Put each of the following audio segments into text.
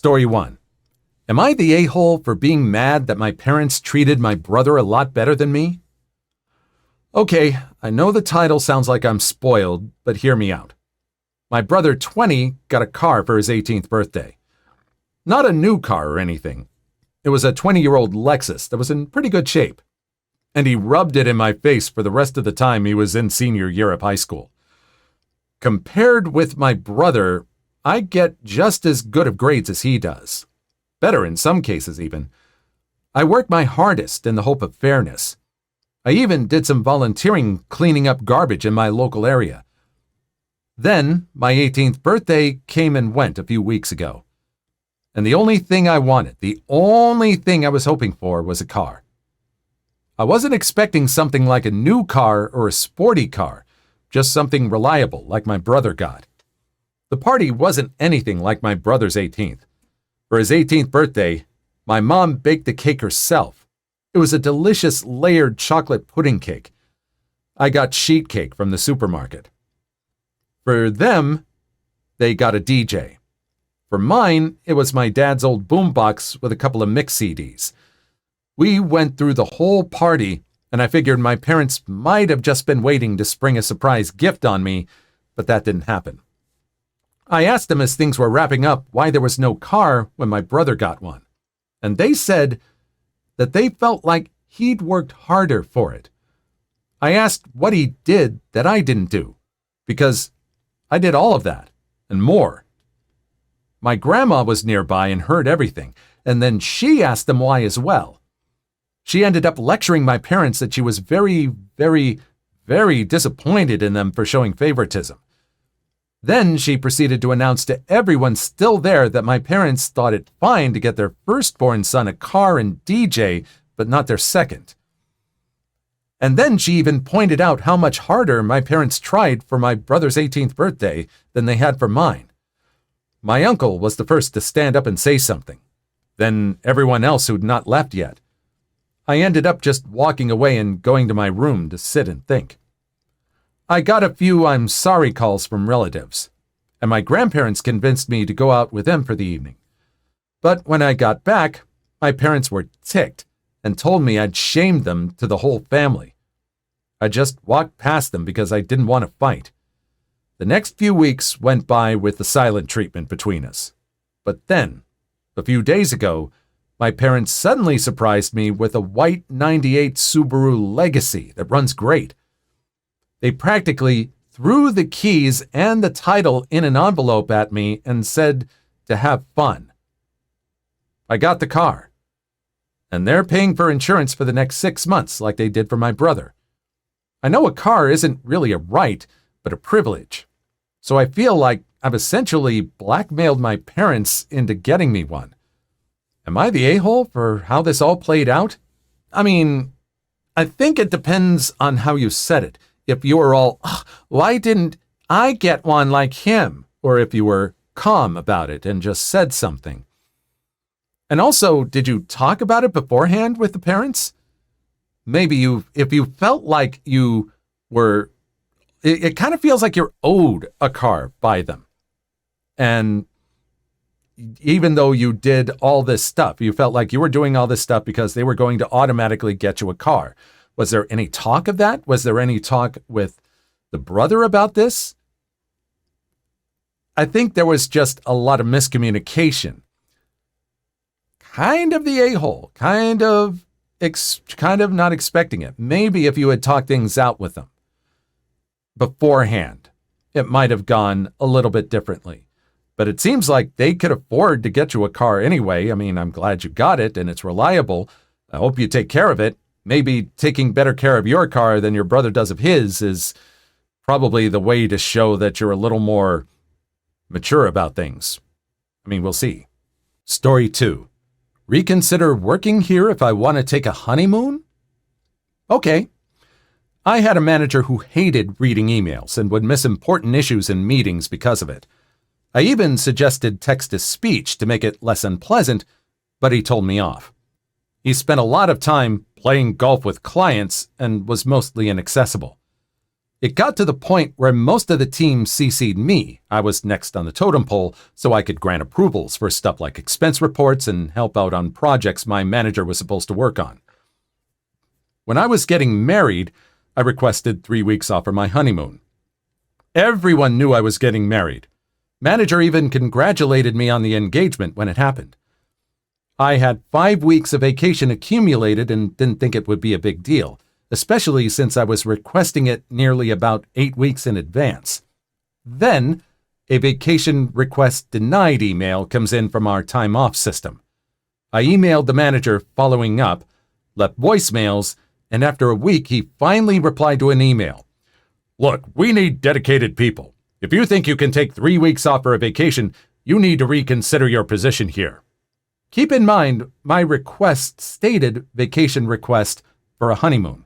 Story 1. Am I the a-hole for being mad that my parents treated my brother a lot better than me? Okay, I know the title sounds like I'm spoiled, but hear me out. My brother, 20, got a car for his 18th birthday. Not a new car or anything. It was a 20-year-old Lexus that was in pretty good shape. And he rubbed it in my face for the rest of the time he was in senior year of high school. Compared with my brother, I get just as good of grades as he does. Better in some cases, even. I work my hardest in the hope of fairness. I even did some volunteering cleaning up garbage in my local area. Then, my 18th birthday came and went a few weeks ago. And the only thing I wanted, the only thing I was hoping for was a car. I wasn't expecting something like a new car or a sporty car, just something reliable like my brother got. The party wasn't anything like my brother's 18th. For his 18th birthday, my mom baked the cake herself. It was a delicious layered chocolate pudding cake. I got sheet cake from the supermarket. For them, they got a DJ. For mine, it was my dad's old boombox with a couple of mix CDs. We went through the whole party, and I figured my parents might have just been waiting to spring a surprise gift on me, but that didn't happen. I asked them as things were wrapping up why there was no car when my brother got one, and they said that they felt like he'd worked harder for it. I asked what he did that I didn't do, because I did all of that, and more. My grandma was nearby and heard everything, and then she asked them why as well. She ended up lecturing my parents that she was very, very, very disappointed in them for showing favoritism. Then she proceeded to announce to everyone still there that my parents thought it fine to get their firstborn son a car and DJ, but not their second. And then she even pointed out how much harder my parents tried for my brother's 18th birthday than they had for mine. My uncle was the first to stand up and say something. Then everyone else who'd not left yet. I ended up just walking away and going to my room to sit and think. I got a few I'm sorry calls from relatives, and my grandparents convinced me to go out with them for the evening. But when I got back, my parents were ticked and told me I'd shamed them to the whole family. I just walked past them because I didn't want to fight. The next few weeks went by with the silent treatment between us. But then, a few days ago, my parents suddenly surprised me with a white '98 Subaru Legacy that runs great. They practically threw the keys and the title in an envelope at me and said to have fun. I got the car, and they're paying for insurance for the next 6 months like they did for my brother. I know a car isn't really a right, but a privilege, so I feel like I've essentially blackmailed my parents into getting me one. Am I the a-hole for how this all played out? I mean, I think it depends on how you said it. If you were all, why didn't I get one like him? Or if you were calm about it and just said something. And also, did you talk about it beforehand with the parents? Maybe if you felt like you were, it kind of feels like you're owed a car by them. And even though you did all this stuff, you felt like you were doing all this stuff because they were going to automatically get you a car. Was there any talk of that? Was there any talk with the brother about this? I think there was just a lot of miscommunication. Kind of the a-hole, kind of not expecting it. Maybe if you had talked things out with them beforehand, it might have gone a little bit differently. But it seems like they could afford to get you a car anyway. I mean, I'm glad you got it and it's reliable. I hope you take care of it. Maybe taking better care of your car than your brother does of his is probably the way to show that you're a little more mature about things. I mean, we'll see. Story 2. Reconsider working here if I want to take a honeymoon? Okay. I had a manager who hated reading emails and would miss important issues in meetings because of it. I even suggested text-to-speech to make it less unpleasant, but he told me off. He spent a lot of time playing golf with clients and was mostly inaccessible. It got to the point where most of the team CC'd me. I was next on the totem pole, so I could grant approvals for stuff like expense reports and help out on projects my manager was supposed to work on. When I was getting married, I requested 3 weeks off for my honeymoon. Everyone knew I was getting married. Manager even congratulated me on the engagement when it happened. I had 5 weeks of vacation accumulated and didn't think it would be a big deal, especially since I was requesting it nearly about 8 weeks in advance. Then, a vacation request denied email comes in from our time off system. I emailed the manager following up, left voicemails, and after a week he finally replied to an email. Look, we need dedicated people. If you think you can take 3 weeks off for a vacation, you need to reconsider your position here. Keep in mind, my request stated vacation request for a honeymoon.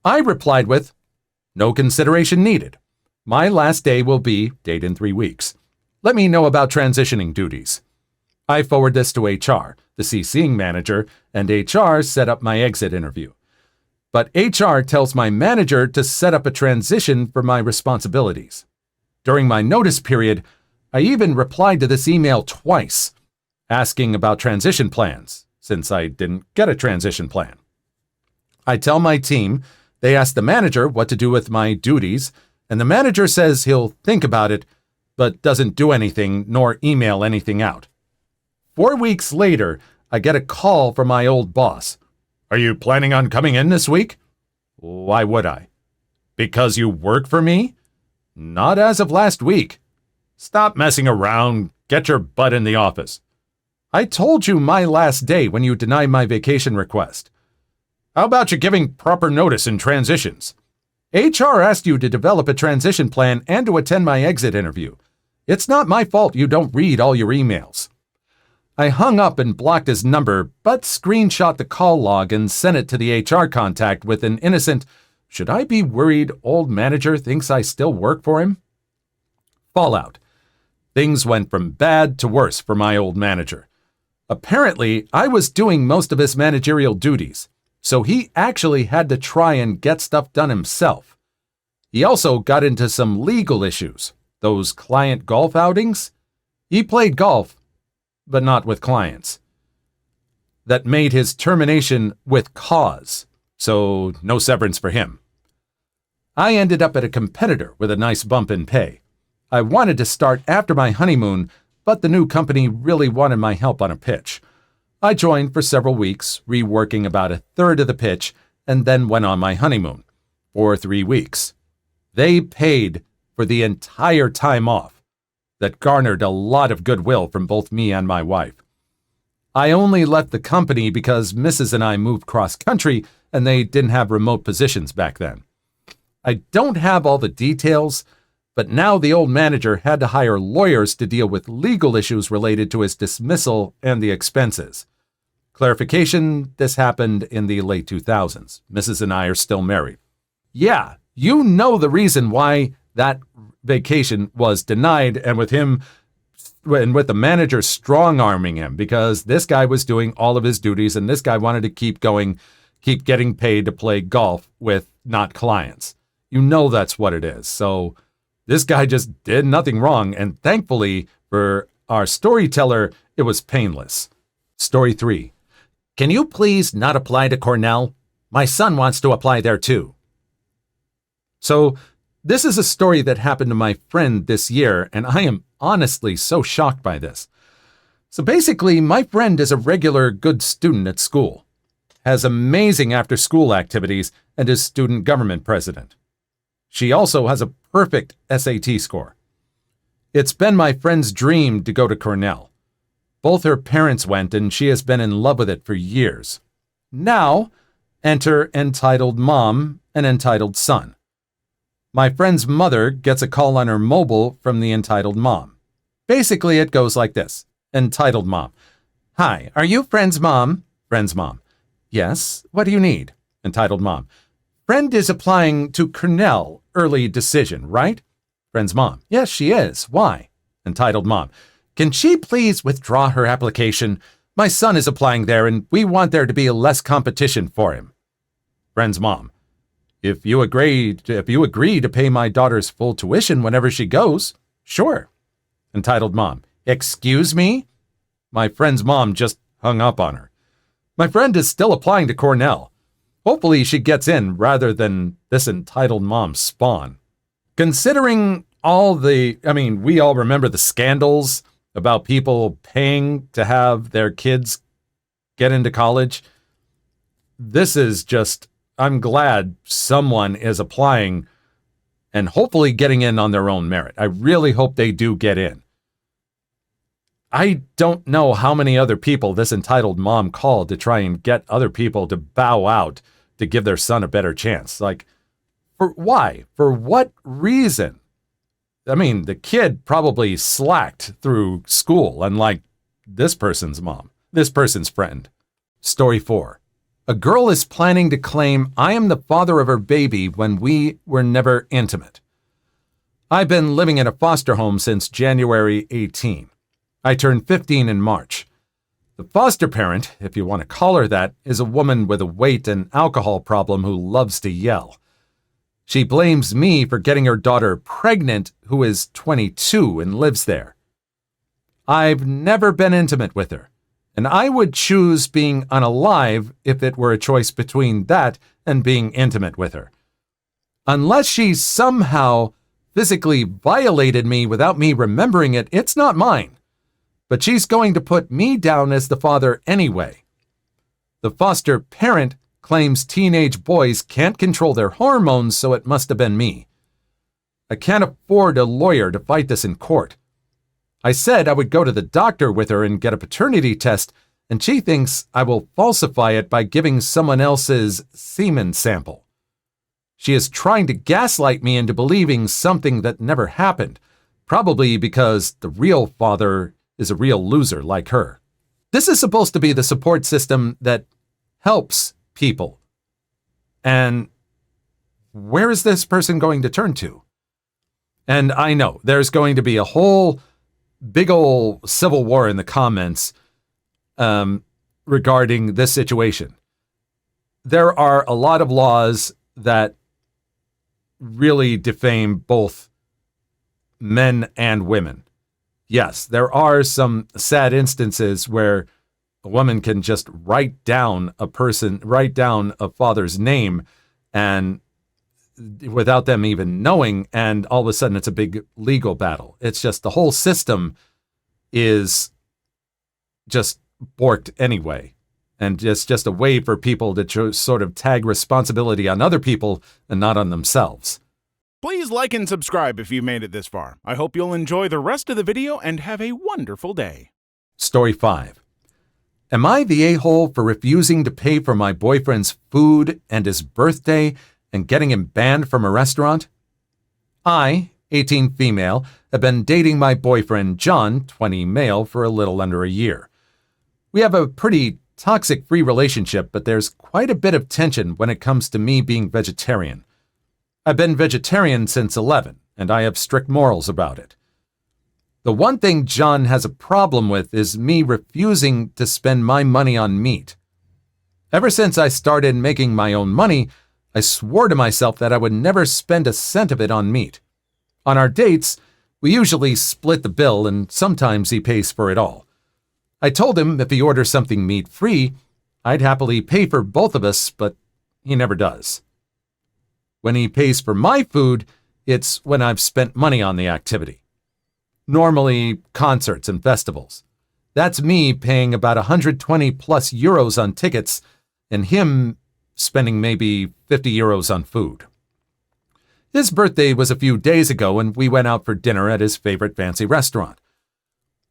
I replied with, no consideration needed. My last day will be date in 3 weeks. Let me know about transitioning duties. I forward this to HR, the CCing manager, and HR set up my exit interview. But HR tells my manager to set up a transition for my responsibilities. During my notice period, I even replied to this email twice, asking about transition plans, since I didn't get a transition plan. I tell my team, they ask the manager what to do with my duties, and the manager says he'll think about it, but doesn't do anything nor email anything out. 4 weeks later, I get a call from my old boss. Are you planning on coming in this week? Why would I? Because you work for me? Not as of last week. Stop messing around. Get your butt in the office. I told you my last day when you denied my vacation request. How about you giving proper notice in transitions? HR asked you to develop a transition plan and to attend my exit interview. It's not my fault you don't read all your emails. I hung up and blocked his number, but screenshot the call log and sent it to the HR contact with an innocent, should I be worried old manager thinks I still work for him? Fallout. Things went from bad to worse for my old manager. Apparently, I was doing most of his managerial duties, so he actually had to try and get stuff done himself. He also got into some legal issues, those client golf outings. He played golf, but not with clients. That made his termination with cause, so no severance for him. I ended up at a competitor with a nice bump in pay. I wanted to start after my honeymoon, but the new company really wanted my help on a pitch. I joined for several weeks, reworking about a third of the pitch, and then went on my honeymoon for 3 weeks. They paid for the entire time off. That garnered a lot of goodwill from both me and my wife. I only left the company because Mrs. and I moved cross-country and they didn't have remote positions back then. I don't have all the details, but now the old manager had to hire lawyers to deal with legal issues related to his dismissal and the expenses. Clarification, this happened in the late 2000s. Mrs. and I are still married. Yeah, you know the reason why that vacation was denied, and with the manager strong-arming him, because this guy was doing all of his duties and this guy wanted to keep getting paid to play golf with not clients. You know that's what it is. So this guy just did nothing wrong, and thankfully for our storyteller, it was painless. Story 3. Can you please not apply to Cornell? My son wants to apply there too. So this is a story that happened to my friend this year, and I am honestly so shocked by this. So basically, my friend is a regular good student at school, has amazing after-school activities, and is student government president. She also has a perfect SAT score. It's been my friend's dream to go to Cornell. Both her parents went, and she has been in love with it for years. Now, enter entitled mom and entitled son. My friend's mother gets a call on her mobile from the entitled mom. Basically, it goes like this. Entitled mom. Hi, are you friend's mom? Friend's mom. Yes, what do you need? Entitled mom. Friend is applying to Cornell, early decision, right? Friend's mom. Yes, she is. Why? Entitled mom. Can she please withdraw her application? My son is applying there and we want there to be less competition for him. Friend's mom. If you agree to pay my daughter's full tuition whenever she goes, sure. Entitled Mom, excuse me? My friend's mom just hung up on her. My friend is still applying to Cornell. Hopefully she gets in rather than this entitled mom spawn. Considering we all remember the scandals about people paying to have their kids get into college. This is just, I'm glad someone is applying and hopefully getting in on their own merit. I really hope they do get in. I don't know how many other people this entitled mom called to try and get other people to bow out to give their son a better chance. Like, for why? For what reason? I mean, the kid probably slacked through school, unlike this person's mom, this person's friend. Story 4. A girl is planning to claim I am the father of her baby when we were never intimate. I've been living in a foster home since January 18. I turned 15 in March. The foster parent, if you want to call her that, is a woman with a weight and alcohol problem who loves to yell. She blames me for getting her daughter pregnant, who is 22 and lives there. I've never been intimate with her, and I would choose being unalive if it were a choice between that and being intimate with her. Unless she somehow physically violated me without me remembering it, it's not mine. But she's going to put me down as the father anyway. The foster parent claims teenage boys can't control their hormones, so it must have been me. I can't afford a lawyer to fight this in court. I said I would go to the doctor with her and get a paternity test, and she thinks I will falsify it by giving someone else's semen sample. She is trying to gaslight me into believing something that never happened, probably because the real father is a real loser like her. This is supposed to be the support system that helps people. And where is this person going to turn to? And I know there's going to be a whole big old civil war in the comments regarding this situation. There are a lot of laws that really defame both men and women. Yes, there are some sad instances where a woman can just write down a father's name and without them even knowing, and all of a sudden it's a big legal battle. It's just the whole system is just borked anyway. And it's just a way for people to sort of tag responsibility on other people and not on themselves. Please like and subscribe if you made it this far. I hope you'll enjoy the rest of the video and have a wonderful day. Story 5. Am I the a-hole for refusing to pay for my boyfriend's food and his birthday and getting him banned from a restaurant? I, 18 female, have been dating my boyfriend John, 20 male, for a little under a year. We have a pretty toxic-free relationship, but there's quite a bit of tension when it comes to me being vegetarian. I've been vegetarian since 11, and I have strict morals about it. The one thing John has a problem with is me refusing to spend my money on meat. Ever since I started making my own money, I swore to myself that I would never spend a cent of it on meat. On our dates, we usually split the bill, and sometimes he pays for it all. I told him if he orders something meat-free, I'd happily pay for both of us, but he never does. When he pays for my food, it's when I've spent money on the activity. Normally, concerts and festivals. That's me paying about 120 plus euros on tickets and him spending maybe 50 euros on food. His birthday was a few days ago and we went out for dinner at his favorite fancy restaurant.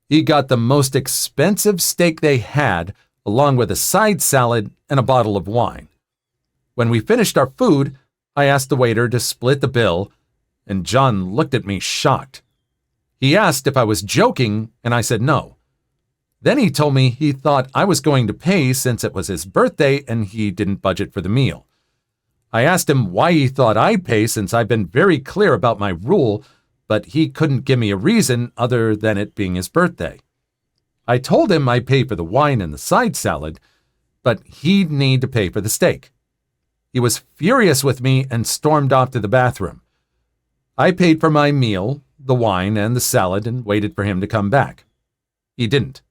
He got the most expensive steak they had, along with a side salad and a bottle of wine. When we finished our food, I asked the waiter to split the bill, and John looked at me shocked. He asked if I was joking, and I said no. Then he told me he thought I was going to pay since it was his birthday and he didn't budget for the meal. I asked him why he thought I'd pay since I've been very clear about my rule, but he couldn't give me a reason other than it being his birthday. I told him I'd pay for the wine and the side salad, but he'd need to pay for the steak. He was furious with me and stormed off to the bathroom. I paid for my meal, the wine, and the salad and waited for him to come back. He didn't.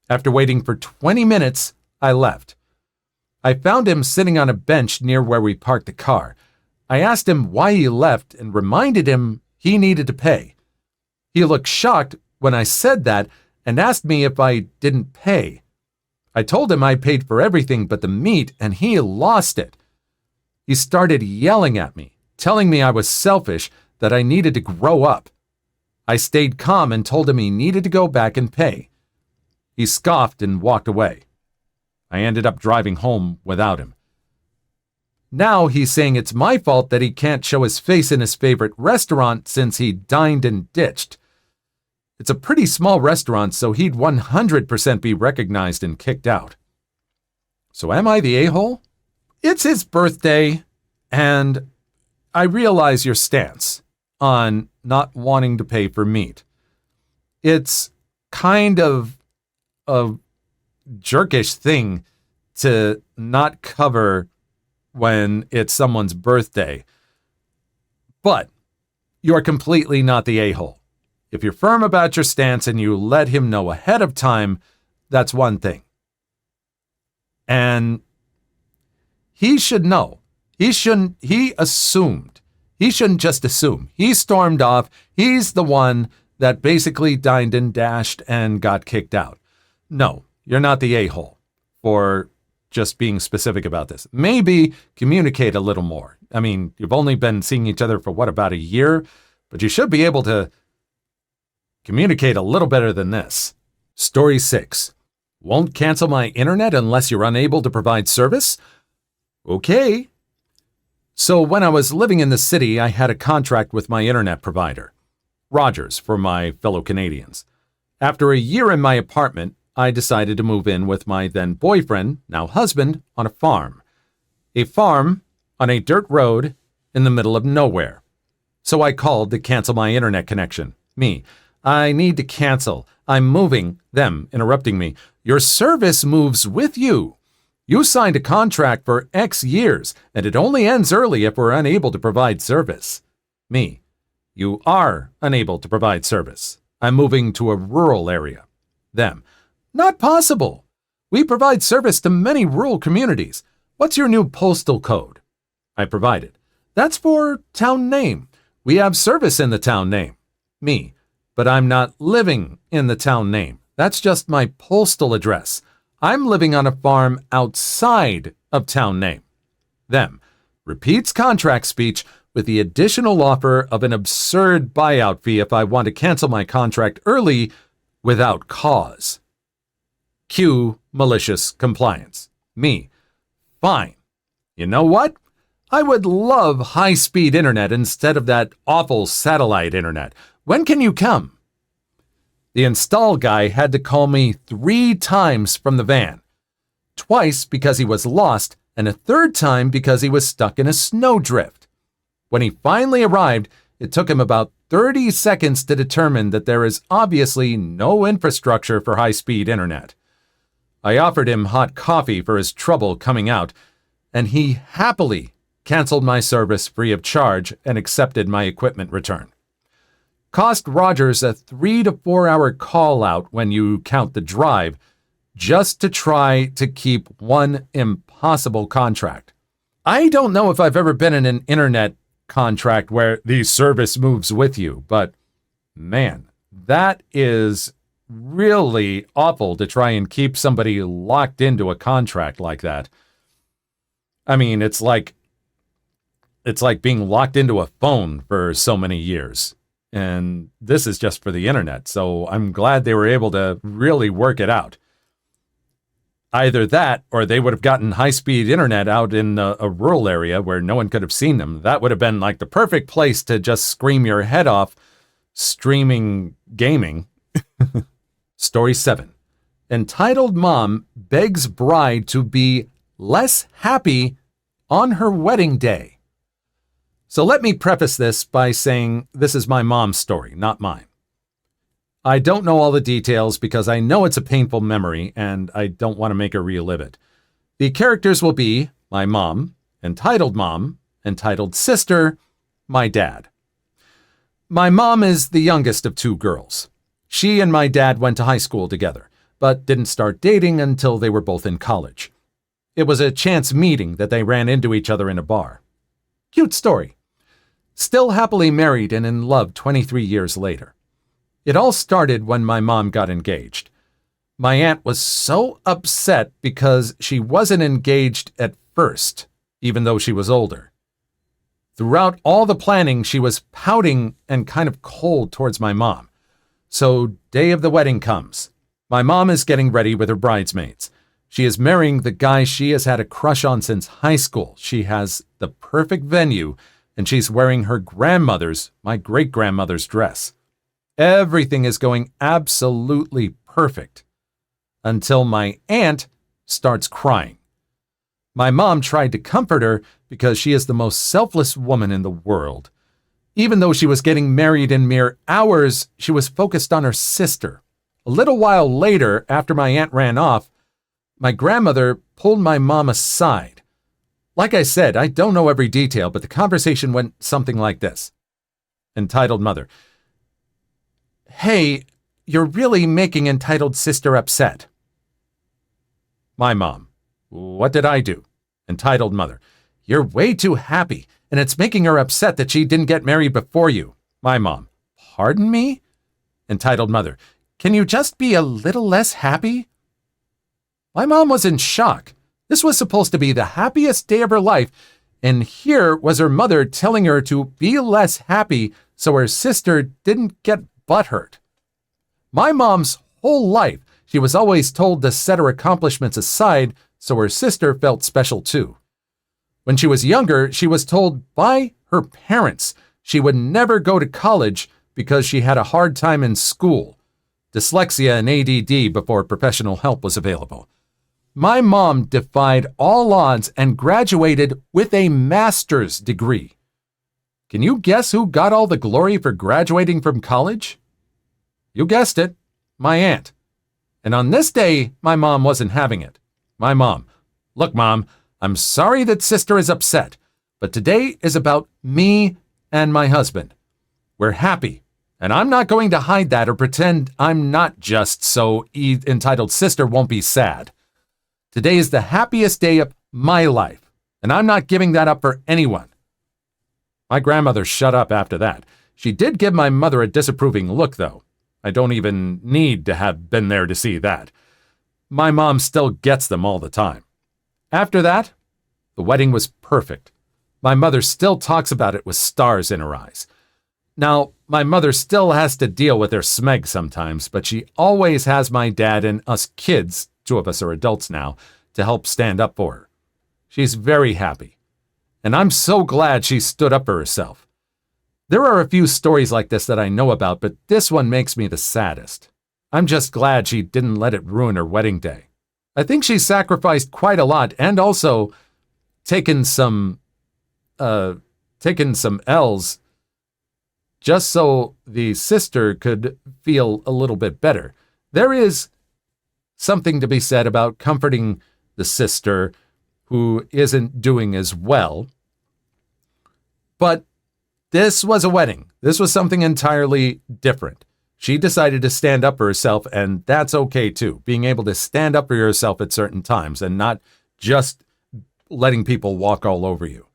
After waiting for 20 minutes, I left. I found him sitting on a bench near where we parked the car. I asked him why he left and reminded him he needed to pay. He looked shocked when I said that and asked me if I didn't pay. I told him I paid for everything but the meat, and he lost it. He started yelling at me, telling me I was selfish, that I needed to grow up. I stayed calm and told him he needed to go back and pay. He scoffed and walked away. I ended up driving home without him. Now he's saying it's my fault that he can't show his face in his favorite restaurant since he dined and ditched. It's a pretty small restaurant, so he'd 100% be recognized and kicked out. So am I the a-hole? It's his birthday, and I realize your stance on not wanting to pay for meat. It's kind of a jerkish thing to not cover when it's someone's birthday. But you're completely not the a-hole. If you're firm about your stance and you let him know ahead of time, that's one thing. And he should know. He shouldn't just assume. He stormed off. He's the one that basically dined and dashed and got kicked out. No, you're not the a-hole for just being specific about this. Maybe communicate a little more. I mean, you've only been seeing each other for about a year, but you should be able to communicate a little better than this. Story 6. Won't cancel my internet unless you're unable to provide service? Okay. So when I was living in the city, I had a contract with my internet provider, Rogers for my fellow Canadians. After a year in my apartment, I decided to move in with my then boyfriend, now husband, on a farm. A farm on a dirt road in the middle of nowhere. So I called to cancel my internet connection. I need to cancel. I'm moving. Them interrupting me. Your service moves with you. You signed a contract for X years, and it only ends early if we're unable to provide service. You are unable to provide service. I'm moving to a rural area. Them. Not possible. We provide service to many rural communities. What's your new postal code? I provided. That's for town name. We have service in the town name. But I'm not living in the town name. That's just my postal address. I'm living on a farm outside of town name. Them. Repeats contract speech with the additional offer of an absurd buyout fee if I want to cancel my contract early without cause. Cue malicious compliance. Fine. You know what? I would love high-speed internet instead of that awful satellite internet. When can you come? The install guy had to call me 3 times from the van. Twice because he was lost, and a third time because he was stuck in a snowdrift. When he finally arrived, it took him about 30 seconds to determine that there is obviously no infrastructure for high-speed internet. I offered him hot coffee for his trouble coming out, and he happily canceled my service free of charge and accepted my equipment return. Cost Rogers a 3 to 4 hour call out when you count the drive, just to try to keep one impossible contract. I don't know if I've ever been in an internet contract where the service moves with you, but man, that is really awful to try and keep somebody locked into a contract like that. I mean, it's like being locked into a phone for so many years. And this is just for the internet, so I'm glad they were able to really work it out. Either that, or they would have gotten high-speed internet out in a rural area where no one could have seen them. That would have been like the perfect place to just scream your head off streaming gaming. Story 7. Entitled mom begs bride to be less happy on her wedding day. So let me preface this by saying this is my mom's story, not mine. I don't know all the details because I know it's a painful memory and I don't want to make her relive it. The characters will be my mom Entitled mom, entitled sister, my dad. My mom is the youngest of two girls. She and my dad went to high school together, but didn't start dating until they were both in college. It was a chance meeting that they ran into each other in a bar. Cute story. Still happily married and in love 23 years later. It all started when my mom got engaged. My aunt was so upset because she wasn't engaged at first, even though she was older. Throughout all the planning, she was pouting and kind of cold towards my mom. So, day of the wedding comes. My mom is getting ready with her bridesmaids. She is marrying the guy she has had a crush on since high school. She has the perfect venue, and she's wearing her grandmother's, my great-grandmother's dress. Everything is going absolutely perfect. Until my aunt starts crying. My mom tried to comfort her because she is the most selfless woman in the world. Even though she was getting married in mere hours, she was focused on her sister. A little while later, after my aunt ran off, my grandmother pulled my mom aside. Like I said, I don't know every detail, but the conversation went something like this. Entitled mother. Hey, you're really making entitled sister upset. My mom. What did I do? Entitled mother. You're way too happy, and it's making her upset that she didn't get married before you. My mom. Pardon me? Entitled mother. Can you just be a little less happy? My mom was in shock. This was supposed to be the happiest day of her life, and here was her mother telling her to be less happy so her sister didn't get butthurt. My mom's whole life, she was always told to set her accomplishments aside so her sister felt special too. When she was younger, she was told by her parents she would never go to college because she had a hard time in school, dyslexia and ADD before professional help was available. My mom defied all odds and graduated with a master's degree. Can you guess who got all the glory for graduating from college? You guessed it, my aunt. And on this day, my mom wasn't having it. My mom, look, Mom, I'm sorry that sister is upset, but today is about me and my husband. We're happy, and I'm not going to hide that or pretend I'm not just so entitled sister won't be sad. Today is the happiest day of my life, and I'm not giving that up for anyone. My grandmother shut up after that. She did give my mother a disapproving look, though. I don't even need to have been there to see that. My mom still gets them all the time. After that, the wedding was perfect. My mother still talks about it with stars in her eyes. Now, my mother still has to deal with her smeg sometimes, but she always has my dad and us kids, 2 of us are adults now, to help stand up for her. She's very happy. And I'm so glad she stood up for herself. There are a few stories like this that I know about, but this one makes me the saddest. I'm just glad she didn't let it ruin her wedding day. I think she sacrificed quite a lot and also taken some L's just so the sister could feel a little bit better. There is something to be said about comforting the sister who isn't doing as well. But this was a wedding. This was something entirely different. She decided to stand up for herself, and that's okay too. Being able to stand up for yourself at certain times and not just letting people walk all over you.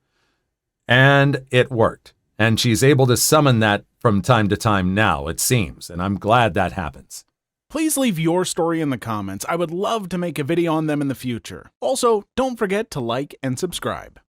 And it worked. And she's able to summon that from time to time now, it seems, and I'm glad that happens. Please leave your story in the comments. I would love to make a video on them in the future. Also, don't forget to like and subscribe.